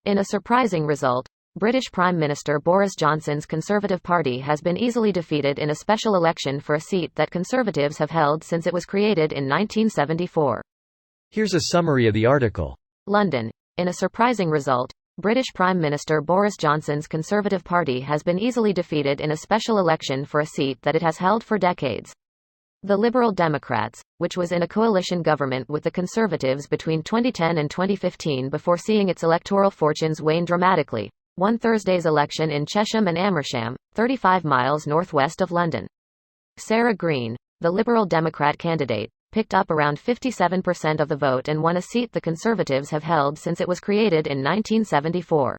In a surprising result, British Prime Minister Boris Johnson's Conservative Party has been easily defeated in a special election for a seat that Conservatives have held since it was created in 1974. Here's a summary of the article. London. In a surprising result, British Prime Minister Boris Johnson's Conservative Party has been easily defeated in a special election for a seat that it has held for decades. The Liberal Democrats, which was in a coalition government with the Conservatives between 2010 and 2015 before seeing its electoral fortunes wane dramatically, won Thursday's election in Chesham and Amersham, 35 miles northwest of London. Sarah Green, the Liberal Democrat candidate, picked up around 57% of the vote and won a seat the Conservatives have held since it was created in 1974.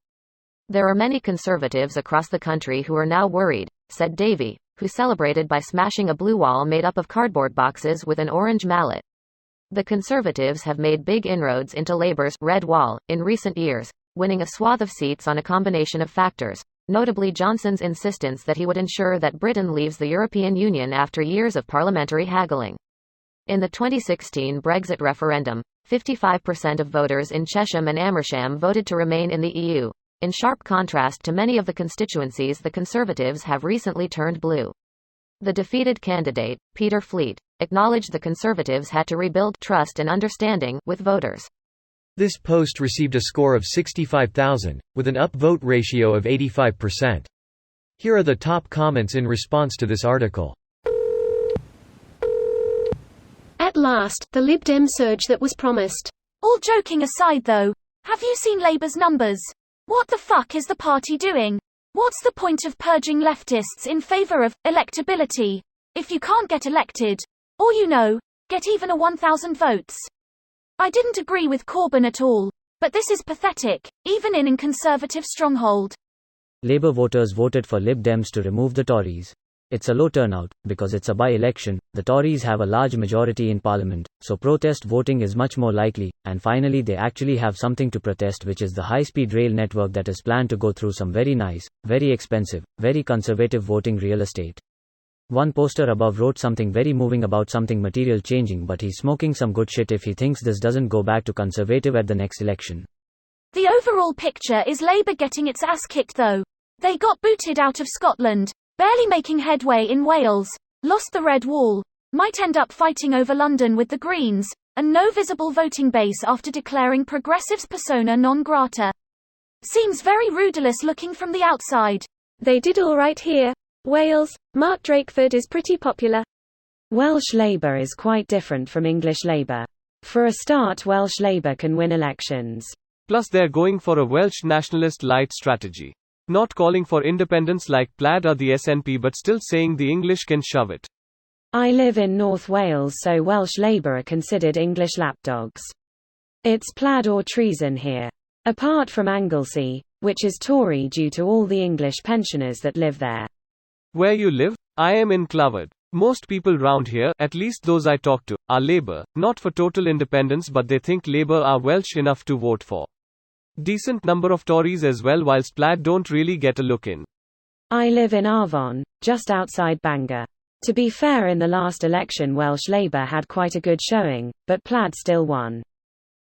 There are many Conservatives across the country who are now worried, said Davey, who celebrated by smashing a blue wall made up of cardboard boxes with an orange mallet. The Conservatives have made big inroads into Labour's red wall in recent years, winning a swath of seats on a combination of factors, notably Johnson's insistence that he would ensure that Britain leaves the European Union after years of parliamentary haggling. In the 2016 Brexit referendum, 55% of voters in Chesham and Amersham voted to remain in the EU, in sharp contrast to many of the constituencies the Conservatives have recently turned blue. The defeated candidate, Peter Fleet, acknowledged the Conservatives had to rebuild trust and understanding with voters. This post received a score of 65,000, with an upvote ratio of 85%. Here are the top comments in response to this article. At last, the Lib Dem surge that was promised. All joking aside though, have you seen Labour's numbers? What the fuck is the party doing? What's the point of purging leftists in favour of electability? If you can't get elected, or get even a 1,000 votes. I didn't agree with Corbyn at all, but this is pathetic, even in Conservative stronghold. Labour voters voted for Lib Dems to remove the Tories. It's a low turnout, because it's a by-election, the Tories have a large majority in Parliament, so protest voting is much more likely, and finally they actually have something to protest, which is the high-speed rail network that is planned to go through some very nice, very expensive, very conservative voting real estate. One poster above wrote something very moving about something material changing, but he's smoking some good shit if he thinks this doesn't go back to Conservative at the next election. The overall picture is Labour getting its ass kicked though. They got booted out of Scotland, barely making headway in Wales, lost the Red Wall, might end up fighting over London with the Greens, and no visible voting base after declaring progressives persona non grata. Seems very rudderless looking from the outside. They did all right here. Wales, Mark Drakeford is pretty popular. Welsh Labour is quite different from English Labour. For a start, Welsh Labour can win elections. Plus they're going for a Welsh nationalist light strategy. Not calling for independence like Plaid or the SNP, but still saying the English can shove it. I live in North Wales, so Welsh Labour are considered English lapdogs. It's Plaid or treason here. Apart from Anglesey, which is Tory due to all the English pensioners that live there. Where you live? I am in Cloward. Most people round here, at least those I talk to, are Labour, not for total independence, but they think Labour are Welsh enough to vote for. Decent number of Tories as well, whilst Plaid don't really get a look in. I live in Arvon, just outside Bangor. To be fair, in the last election Welsh Labour had quite a good showing, but Plaid still won.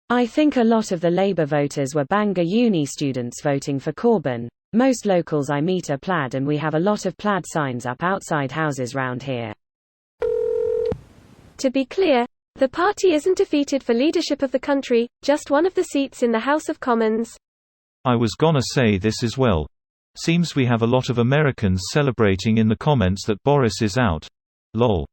I think a lot of the Labour voters were Bangor uni students voting for Corbyn. Most locals I meet are Plaid, and we have a lot of Plaid signs up outside houses round here. To be clear, the party isn't defeated for leadership of the country, just one of the seats in the House of Commons. I was gonna say this as well. Seems we have a lot of Americans celebrating in the comments that Boris is out. Lol.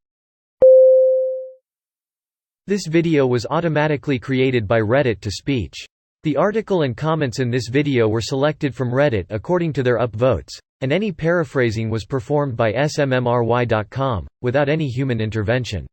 This video was automatically created by Reddit to speech. The article and comments in this video were selected from Reddit according to their upvotes, and any paraphrasing was performed by smmry.com, without any human intervention.